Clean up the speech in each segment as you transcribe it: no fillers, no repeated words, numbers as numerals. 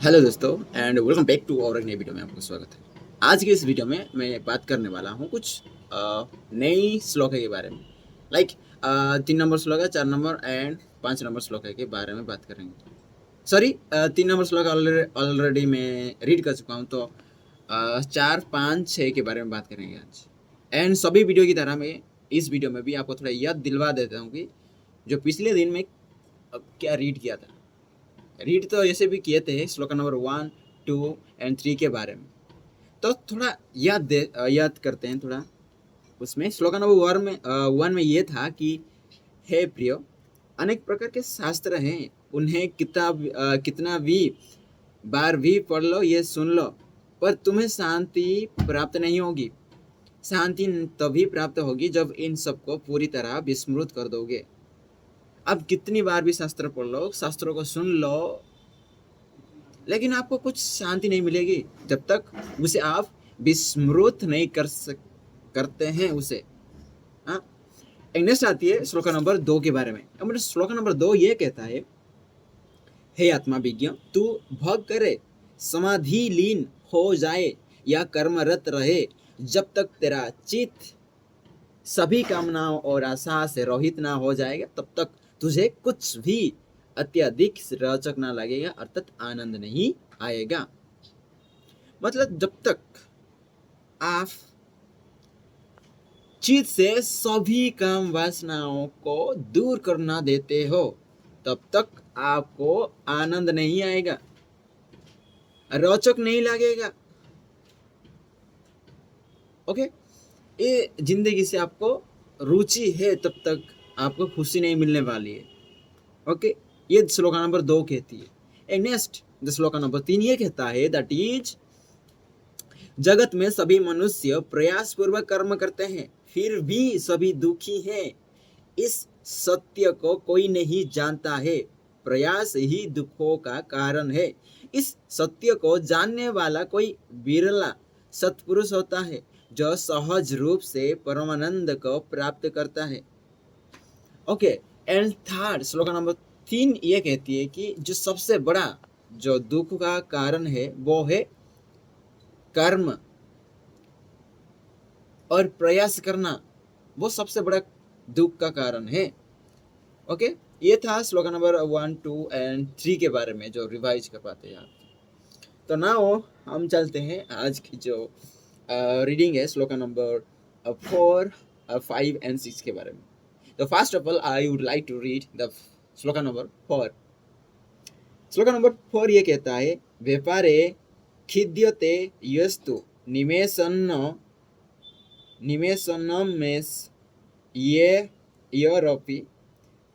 Hello दोस्तों and welcome back to और एक नई वीडियो में आपका स्वागत है। आज की इस वीडियो में मैं बात करने वाला हूँ कुछ नई श्लोक के बारे में। लाइक 3 नंबर श्लोक है, 4 नंबर एंड 5 नंबर श्लोक के बारे में बात करेंगे। सॉरी, 3 नंबर श्लोक ऑलरेडी मैं रीड कर चुका हूँ, तो 4, 5, 6 के बारे में बात करेंगे आज। एंड सभी वीडियो की तरह मैं इस वीडियो में भी आपको थोड़ा याद दिलवा देता हूँ कि जो पिछले दिन में क्या रीड किया था। रीड तो ऐसे भी किए थे श्लोक नंबर 1, 2 एंड 3 के बारे में, तो थोड़ा याद करते हैं थोड़ा। उसमें श्लोक नंबर 1 में ये था कि हे प्रियो, अनेक प्रकार के शास्त्र हैं, उन्हें कितना भी बार भी पढ़ लो, ये सुन लो, पर तुम्हें शांति प्राप्त नहीं होगी। शांति तभी प्राप्त होगी जब इन सबको पूरी तरह विस्मृत कर दोगे। अब कितनी बार भी शास्त्र पढ़ लो, शास्त्रों को सुन लो, लेकिन आपको कुछ शांति नहीं मिलेगी जब तक उसे आप विस्मृत नहीं करते हैं उसे। हाँ, नेक्स्ट आती है श्लोक नंबर 2 के बारे में। मतलब श्लोक नंबर 2 ये कहता है, हे आत्मा विज्ञ, तू भोग करे, समाधि लीन हो जाए या कर्मरत रहे, जब तक तेरा चित्त सभी कामनाओं और आशा से रहित ना हो जाएगा, तब तक तुझे कुछ भी अत्यधिक रोचक ना लगेगा, अर्थात आनंद नहीं आएगा। मतलब जब तक आप चित्त से सभी काम वासनाओं को दूर करना देते हो, तब तक आपको आनंद नहीं आएगा, रोचक नहीं लगेगा। ओके, ये जिंदगी से आपको रुचि है, तब तक आपको खुशी नहीं मिलने वाली है। ओके, ये श्लोक नंबर 2 कहती है। नेक्स्ट श्लोक नंबर 3 ये कहता है, दैट इज, जगत में सभी मनुष्य प्रयास पूर्वक कर्म करते हैं, फिर भी सभी दुखी हैं। इस सत्य को कोई नहीं जानता है। प्रयास ही दुखों का कारण है। इस सत्य को जानने वाला कोई बिरला सत्पुरुष होता है, जो सहज रूप से परमानंद को प्राप्त करता है। ओके, एंड थर्ड श्लोक नंबर 3 ये कहती है कि जो सबसे बड़ा जो दुख का कारण है वो है कर्म और प्रयास करना, वो सबसे बड़ा दुख का कारण है। ओके, ये था श्लोक नंबर 1, 2 एंड 3 के बारे में जो रिवाइज कर पाते हैं आप। तो नाउ हम चलते हैं आज की जो रीडिंग है श्लोक नंबर 4, 5 एंड 6 के बारे में। तो first of all I would like to read the shloka number 4। श्लोक नंबर 4 ये कहता है, व्यापारे खिद्यते यस्तु निमेषन्नमेष ये योरपि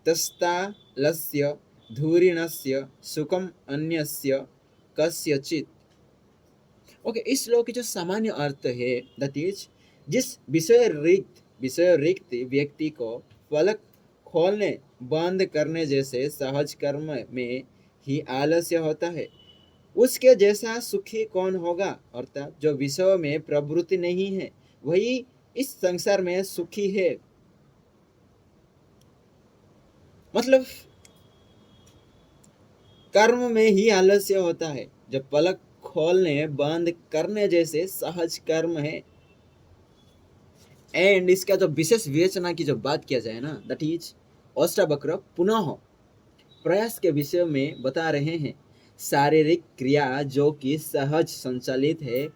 तस्तालस्य धूरिणस्य सुखम अन्यस्य कस्यचित्। ओके, इस श्लोक की जो सामान्य अर्थ है, दैट इज, जिस विषय रिक्त व्यक्ति को पलक खोलने बंद करने जैसे सहज कर्म में ही आलस्य होता है, उसके जैसा सुखी कौन होगा। अर्थात जो विषय में प्रवृत्ति नहीं है, वही इस संसार में सुखी है। मतलब कर्म में ही आलस्य होता है, जब पलक खोलने बंद करने जैसे सहज कर्म है। एंड इसका जो विशेष विवेचना की जो बात किया जाए ना, दैट इज, अष्टावक्र पुनः प्रयास के विषय में बता रहे हैं। शारीरिक क्रिया जो कि सहज संचालित है,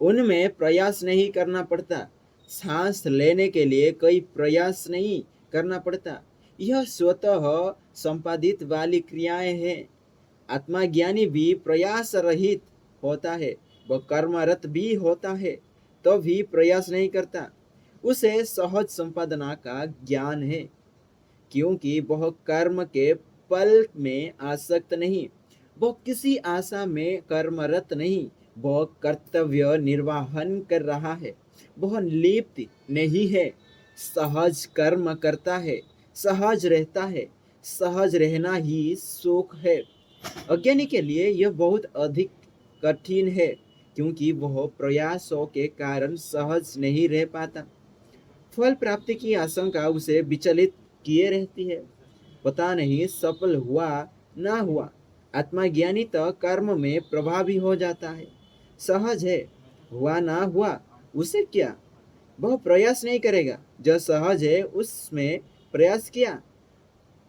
उनमें प्रयास नहीं करना पड़ता। सांस लेने के लिए कोई प्रयास नहीं करना पड़ता। यह स्वतः संपादित वाली क्रियाएं हैं। आत्मज्ञानी भी प्रयास रहित होता है, वह कर्मरत भी होता है, तो भी प्रयास नहीं करता। उसे सहज संपादना का ज्ञान है, क्योंकि वह कर्म के फल में आसक्त नहीं, वह किसी आशा में कर्मरत नहीं, वह कर्तव्य निर्वाहन कर रहा है, वह लिप्त नहीं है, सहज कर्म करता है, सहज रहता है। सहज रहना ही सुख है। अज्ञानी के लिए यह बहुत अधिक कठिन है, क्योंकि वह प्रयासों के कारण सहज नहीं रह पाता। फल प्राप्ति की आशंका उसे विचलित किए रहती है। पता नहीं सफल हुआ ना हुआ, आत्मज्ञानी तो कर्म में प्रभावी हो जाता है, सहज है, हुआ ना हुआ उसे क्या, वह प्रयास नहीं करेगा। जो सहज है उसमें प्रयास किया,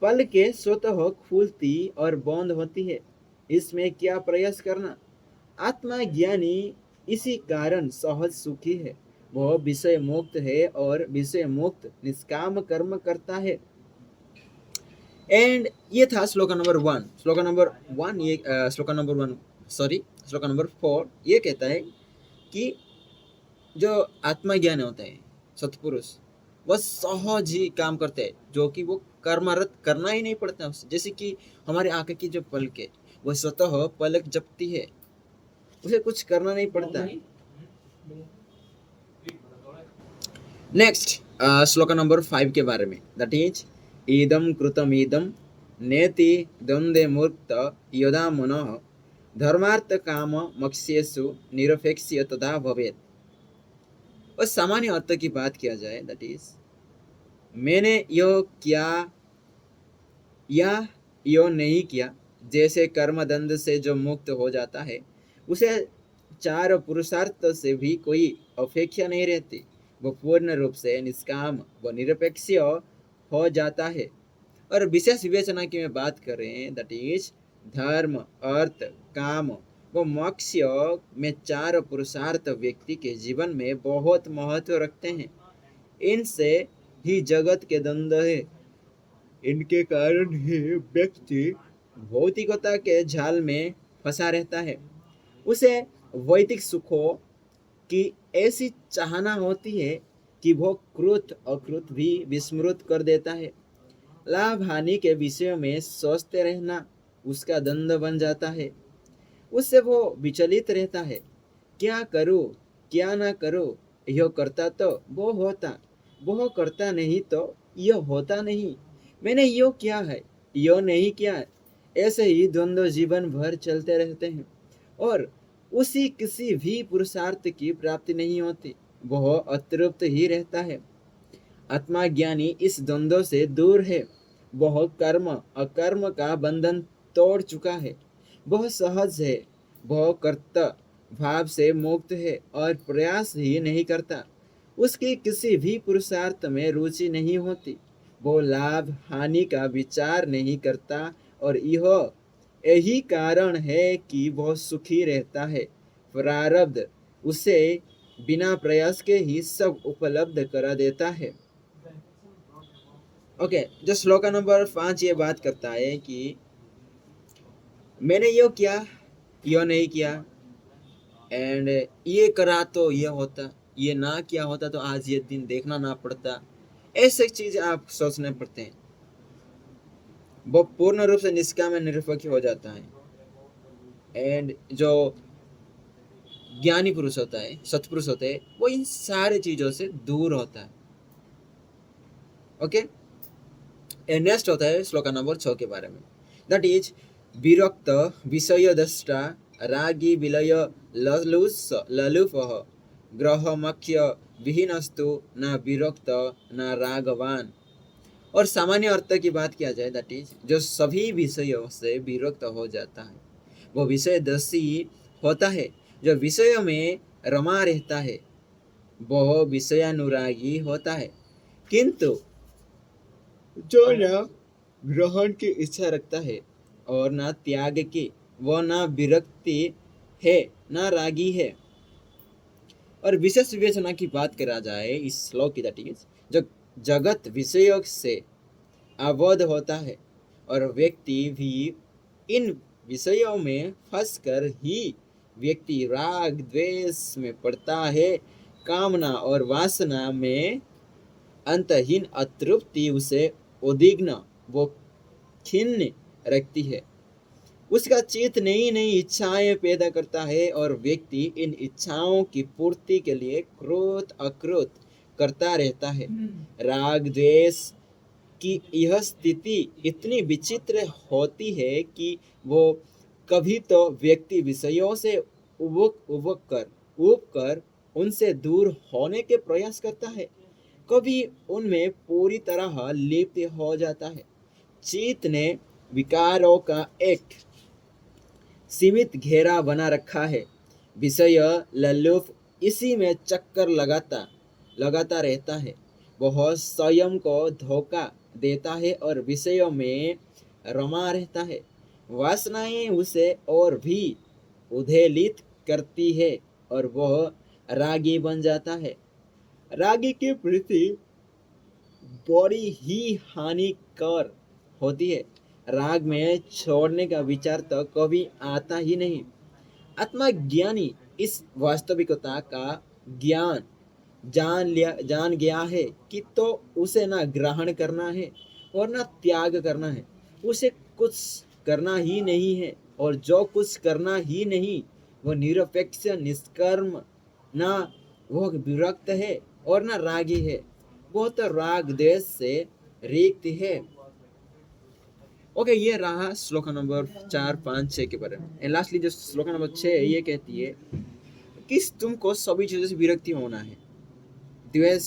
पल के स्वतः खुलती और बंद होती है, इसमें क्या प्रयास करना। आत्मज्ञानी इसी कारण सहज सुखी है, वह विषय मुक्त है और विषय मुक्त निष्काम कर्म करता है। एंड ये था श्लोक नंबर 1। श्लोक नंबर 1 ये श्लोक नंबर 1 सॉरी श्लोक नंबर 4 ये कहता है कि जो आत्मज्ञान होता है सत्पुरुष, वह सहज ही काम करते हैं, जो कि वो कर्मरत करना ही नहीं पड़ता उसे। जैसे कि हमारे आंखें की जो पलक है वह स्वतः पलक जपती है, उसे कुछ करना नहीं पड़ता। नेक्स्ट श्लोक नंबर 5 के बारे में, दैट इज इदम कृतम इदम नेति द्वंद्वे मूर्त यदा मनः धर्मार्थ काम मक्ष्येषु निरपेक्ष्य तदा भवेत्। और सामान्य अर्थ की बात किया जाए, दैट इज मैंने यो किया या यो नहीं किया, जैसे कर्म दंड से जो मुक्त हो जाता है उसे चार पुरुषार्थ से भी कोई अपेक्षा नहीं रहती, वो पूर्ण रूप से निष्काम व निरपेक्ष हो जाता है। और विशेष विवेचना की मैं बात कर रहे हैं, दैट इज धर्म अर्थ काम व मोक्ष में चार पुरुषार्थ व्यक्ति के जीवन में बहुत महत्व रखते हैं। इनसे ही जगत के द्वंद्व है, इनके कारण ही व्यक्ति भौतिकता के जाल में फंसा रहता है। उसे वैदिक सुखों की ऐसी चाहना होती है कि वो कृत अकृत भी विस्मृत कर देता है। लाभ हानि के विषय में सोचते रहना उसका द्वंद्व बन जाता है। उससे वो विचलित रहता है, क्या करूं क्या ना करूं, यह करता तो वो होता, वो करता नहीं तो यह होता नहीं, मैंने यो किया है यो नहीं किया है। ऐसे ही द्वंद्व जीवन भर चलते रहते हैं और उसी किसी भी पुरुषार्थ की प्राप्ति नहीं होती, वह अतृप्त ही रहता है। आत्मज्ञानी इस द्वंद्व से दूर है, वह कर्म अकर्म का बंधन तोड़ चुका है, वह सहज है, वह कर्ता भाव से मुक्त है और प्रयास ही नहीं करता। उसकी किसी भी पुरुषार्थ में रुचि नहीं होती, वो लाभ हानि का विचार नहीं करता और यह यही कारण है कि वह सुखी रहता है। प्रारब्ध उसे बिना प्रयास के ही सब उपलब्ध करा देता है। ओके, जो श्लोक नंबर 5 ये बात करता है कि मैंने यो किया यो नहीं किया, एंड ये करा तो ये होता, ये ना किया होता तो आज ये दिन देखना ना पड़ता। ऐसे चीज आप सोचने पड़ते हैं, वो पूर्ण रूप से निष्काम निरपेक्ष हो जाता है। एंड जो ज्ञानी पुरुष होता है सत्पुरुष होते हैं, वो इन सारी चीजों से दूर होता है। ओके, नेक्स्ट होता है श्लोक नंबर 6 के बारे में, दैट इज विरक्त विषय दृष्टा रागी विलय ललुफः ग्रहमख्य विहीनस्तु न विरक्त न रागवान। और सामान्य अर्थ की बात किया जाए, दैट इज जो सभी विषयों से विरक्त हो जाता है, वो विषय दर्शी होता है। जो विषयों में रमा रहता है वह विषयानुरागी होता है, किंतु जो न ग्रहण की इच्छा रखता है और न त्याग की, वह न विरक्ति है न रागी है। और विशेष विवेचना की बात करा जाए इस श्लोक की, दैट इज जो जगत विषयों से आबद्ध होता है और व्यक्ति भी इन विषयों में फंसकर ही व्यक्ति राग द्वेष में पड़ता है। कामना और वासना में अंतहीन अतृप्ति उसे उद्विग्न वो खिन्न रखती है। उसका चित्त नई नई इच्छाएं पैदा करता है और व्यक्ति इन इच्छाओं की पूर्ति के लिए क्रोध अक्रोध करता रहता है। राग द्वेष की यह स्थिति इतनी विचित्र होती है कि वो कभी तो व्यक्ति विषयों से उब कर उनसे दूर होने के प्रयास करता है, कभी उनमें पूरी तरह लिप्त हो जाता है। चित्त ने विकारों का एक सीमित घेरा बना रखा है। विषय लल्लुफ इसी में चक्कर लगाता रहता है। वह स्वयं को धोखा देता है और विषयों में रमा रहता है। वासनाएं उसे और भी उधेलित करती है और वह रागी बन जाता है। रागी की वृत्ति बड़ी ही हानिकर होती है। राग में छोड़ने का विचार तो कभी आता ही नहीं। आत्मज्ञानी इस वास्तविकता का ज्ञान जान गया है कि तो उसे ना ग्रहण करना है और ना त्याग करना है। उसे कुछ करना ही नहीं है, और जो कुछ करना ही नहीं वह निरपेक्ष निष्कर्म, ना वह विरक्त है और ना रागी है। वह तो राग देश से रिक्त है। ओके, ये रहा श्लोक नंबर 4, 5, 6 के बारे में। एंड लास्टली जो श्लोक नंबर 6 है, ये कहती है कि तुमको सभी चीजों से विरक्ति होना है। द्वेष,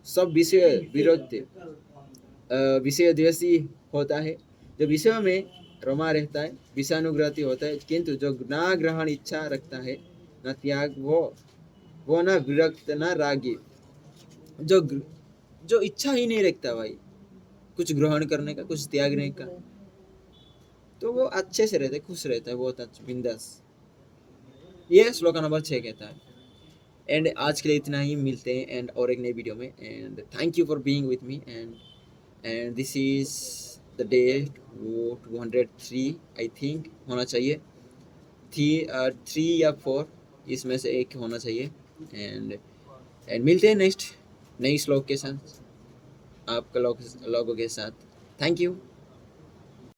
सब विषय विरोध, विषय द्वेषी होता है। जो विषयों में रमा रहता है, विषयानुग्रही होता है, किंतु जो ना ग्रहण इच्छा रखता है, ना त्याग, वो ना विरक्त ना रागी। जो इच्छा ही नहीं रखता भाई कुछ ग्रहण करने का, कुछ त्यागने का, तो वो अच्छे से रहता है, खुश रहता है, बहुत अच्छा बिंदास। ये श्लोक नंबर 6 कहता है। एंड आज के लिए इतना ही, मिलते हैं एंड और एक नई वीडियो में। And thank you for being with me. And this is the day 203 I think होना चाहिए। 3 या 4 इसमें से एक होना चाहिए। एंड मिलते हैं नेक्स्ट नई श्लोक के साथ, आपका लोगों के साथ। Thank you.